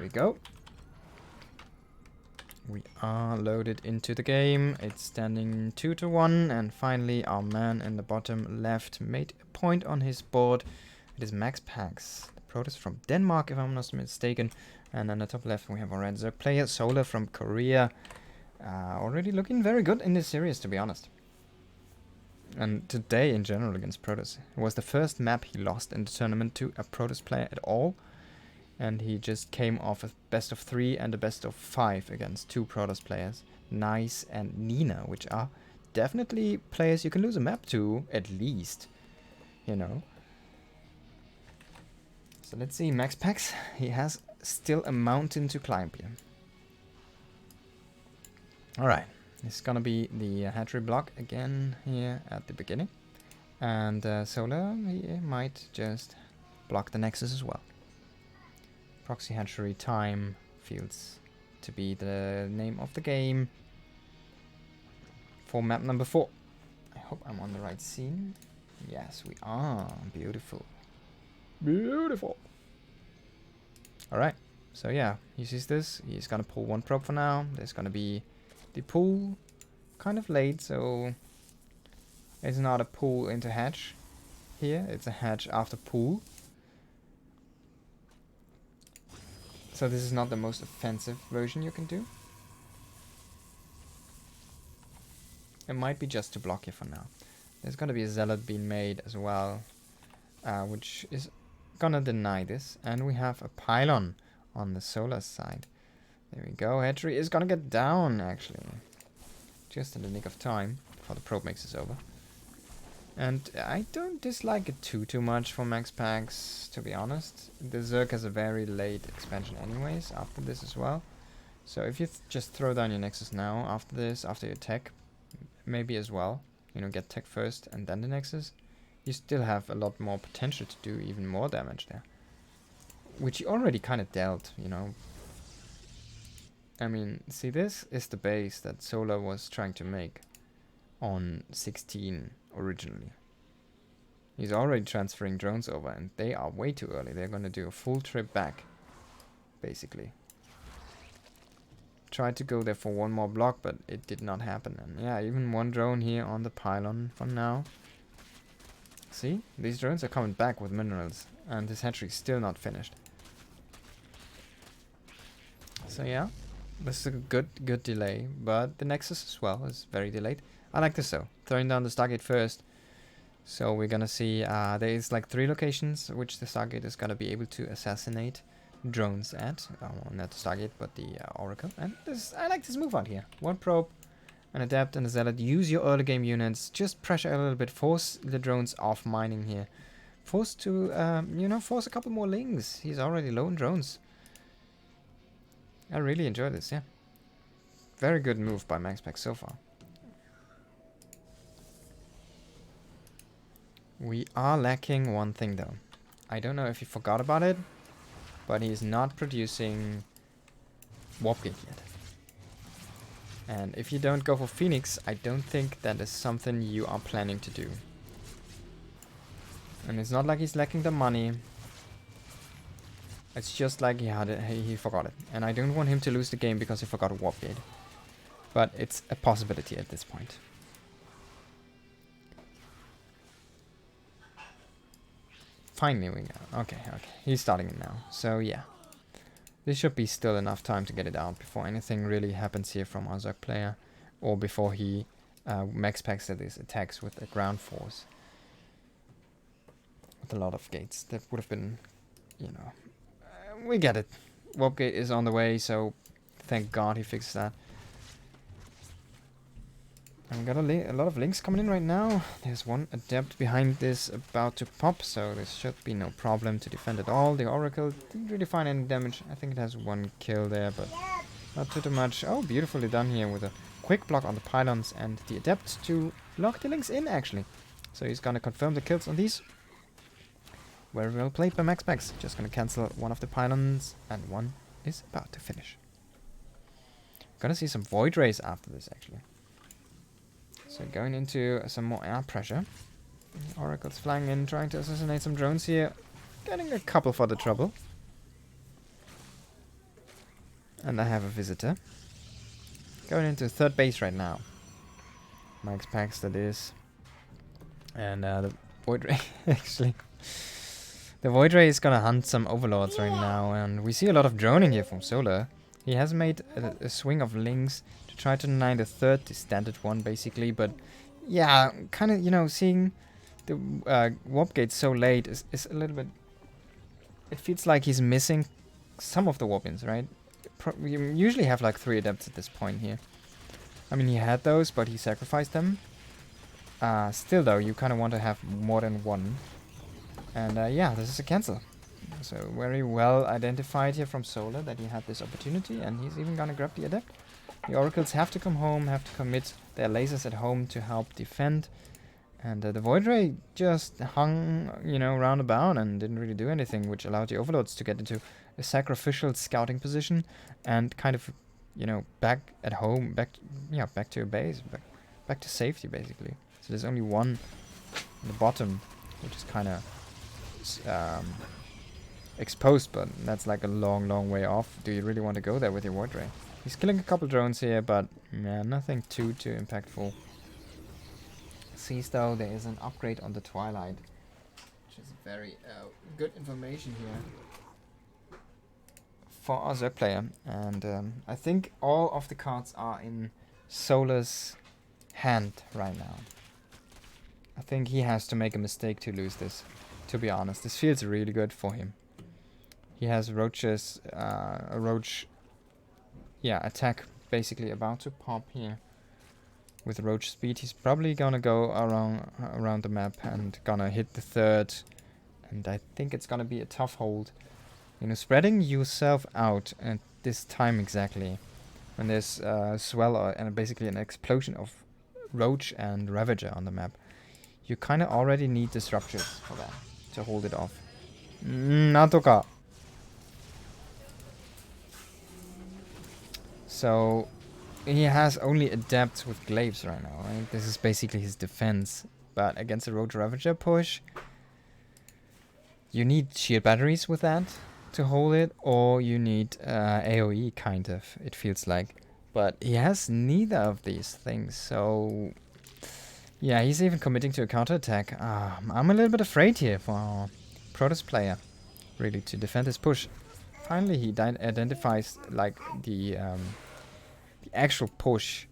we go. We are loaded into the game. It's standing 2-1, and finally our man in the bottom left made a point on his board. It is MaxPax, the Protour from Denmark, if I'm not mistaken. And on the top left we have our red Zerg player, Solar from Korea. Already looking very good in this series, to be honest. And today in general against Protoss. It was the first map he lost in the tournament to a Protoss player at all. And he just came off a best of 3 and a best of 5 against 2 Protoss players, Nice and Nina, which are definitely players you can lose a map to, at least, you know. So let's see, MaxPax, he has still a mountain to climb here. Alright, it's gonna be the hatchery block again here at the beginning. And Solar, he might just block the Nexus as well. Proxy hatchery time feels to be the name of the game for map number 4. I hope I'm on the right scene. Yes, we are. Beautiful. Beautiful. Alright, so yeah, he sees this. He's gonna pull 1 probe for now. There's gonna be the pull kind of late, so it's not a pull into hatch here. It's a hatch after pull. So this is not the most offensive version you can do. It might be just to block you for now. There's gonna be a zealot being made as well, which is gonna deny this. And we have a pylon on the Solar side. There we go. Hatchery is gonna get down, actually. Just in the nick of time before the probe mix is over. And I don't dislike it too much for MaxPax, to be honest. The Zerg has a very late expansion anyways, after this as well. So if you just throw down your Nexus now, after this, after your tech, maybe as well, you know, get tech first and then the Nexus, you still have a lot more potential to do even more damage there. Which you already kind of dealt, you know. I mean, see, this is the base that Solar was trying to make on 16 originally. He's already transferring drones over, and they are way too early. They're gonna do a full trip back, basically. Tried to go there for 1 more block, but it did not happen. And yeah, even 1 drone here on the pylon for now. See, these drones are coming back with minerals, and this hatchery is still not finished. So yeah, this is a good delay, but the Nexus as well is very delayed. I like this though, throwing down the Stargate first. So we're gonna see, there is like 3 locations which the Stargate is gonna be able to assassinate drones at. Not the Stargate, but the Oracle. And this, I like this move out here. 1 probe, an Adept and a Zealot. Use your early game units, just pressure a little bit, force the drones off mining here. Force to, you know, force a couple more links. He's already low in drones. I really enjoy this, yeah. Very good move by MaxPax so far. We are lacking 1 thing though. I don't know if he forgot about it, but he is not producing Warpgate yet. And if you don't go for Phoenix, I don't think that is something you are planning to do. And it's not like he's lacking the money. It's just like he forgot it. And I don't want him to lose the game because he forgot a Warpgate. But it's a possibility at this point. Finally we go. Okay. He's starting it now. So yeah. This should be still enough time to get it out before anything really happens here from our Zerg player. Or before he MaxPax his attacks with a ground force. With a lot of gates. That would have been, you know. We get it. Warpgate is on the way, so thank God he fixed that. And we got a lot of links coming in right now. There's 1 Adept behind this about to pop, so there should be no problem to defend at all. The Oracle didn't really find any damage. I think it has 1 kill there, but not too much. Oh, beautifully done here with a quick block on the pylons and the Adept to lock the links in, actually. So he's gonna confirm the kills on these. Very well played by MaxPax. Just gonna cancel 1 of the pylons, and 1 is about to finish. Gonna see some Void Rays after this, actually. So going into some more air pressure. Oracle's flying in, trying to assassinate some drones here. Getting a couple for the trouble. And I have a visitor. Going into third base right now. MaxPax that is. And the Void Ray, actually. The Void Ray is gonna hunt some Overlords right now. And we see a lot of droning here from Solar. He has made a swing of links to try to deny the third, the standard one basically. But yeah, kind of, you know, seeing the warp gate so late is a little bit... It feels like he's missing some of the warp-ins, right? You usually have like 3 adepts at this point here. I mean, he had those, but he sacrificed them. Still though, you kind of want to have more than one. And yeah, this is a cancel. So very well identified here from Solar that he had this opportunity, and he's even gonna grab the adept. The oracles have to come home, have to commit their lasers at home to help defend. And the Void Ray just hung, you know, round about and didn't really do anything, which allowed the Overlords to get into a sacrificial scouting position and kind of, you know, back at home, back to your base, back to safety basically. So there's only one on the bottom, which is kind of exposed, but that's like a long way off. Do you really want to go there with your Void Ray? He's killing a couple drones here, but yeah, nothing too impactful. Sees though there is an upgrade on the Twilight, which is very good information here for our Zerg player. And I think all of the cards are in Solar's hand right now. I think he has to make a mistake to lose this, to be honest. This feels really good for him. He has Roach's a Roach attack basically about to pop here. With Roach speed, he's probably gonna go around the map and gonna hit the third. And I think it's gonna be a tough hold. You know, spreading yourself out at this time exactly, when there's swell and basically an explosion of Roach and Ravager on the map, you kind of already need disruptors for that to hold it off. Natoka. So he has only adepts with glaives right now, right? This is basically his defense. But against a Roach Ravager push, you need shield batteries with that to hold it, or you need AoE kind of, it feels like. But he has neither of these things, so yeah, he's even committing to a counterattack. I'm a little bit afraid here for our Protoss player, really, to defend his push. Finally, he identifies like the actual push.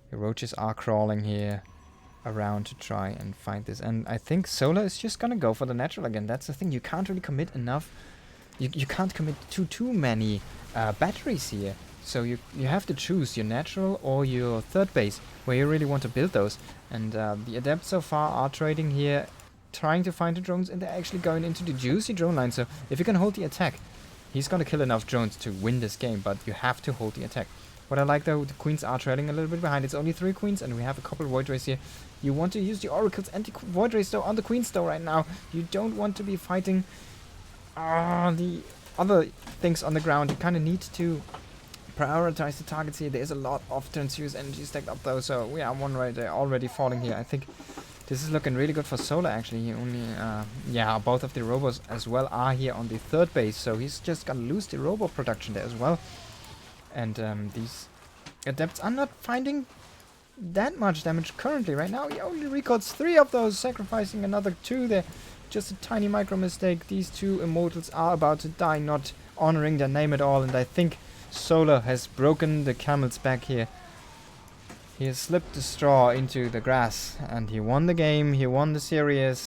The Roaches are crawling here around to try and find this, and I think Solar is just gonna go for the natural again. That's the thing, you can't really commit enough. You can't commit to too many batteries here, so you have to choose your natural or your third base where you really want to build those. And the adepts so far are trading here, trying to find the drones, and they're actually going into the juicy drone line. So if you can hold the attack, he's gonna kill enough drones to win this game, but you have to hold the attack. What I like though, the queens are trailing a little bit behind. It's only 3 queens, and we have a couple Void Rays here. You want to use the oracles and the Void Rays though on the queens though right now. You don't want to be fighting the other things on the ground. You kind of need to prioritize the targets here. There's a lot of turn series energy stacked up though, so we are one right there already falling here. I think this is looking really good for Solar actually. He only, both of the robos as well are here on the third base, so he's just gonna lose the robo production there as well. And these adepts are not finding that much damage currently right now. He only records 3 of those, sacrificing another 2 there. Just a tiny micro mistake. These 2 immortals are about to die, not honoring their name at all. And I think Solar has broken the camel's back here. He has slipped the straw into the grass, and he won the game. He won the series.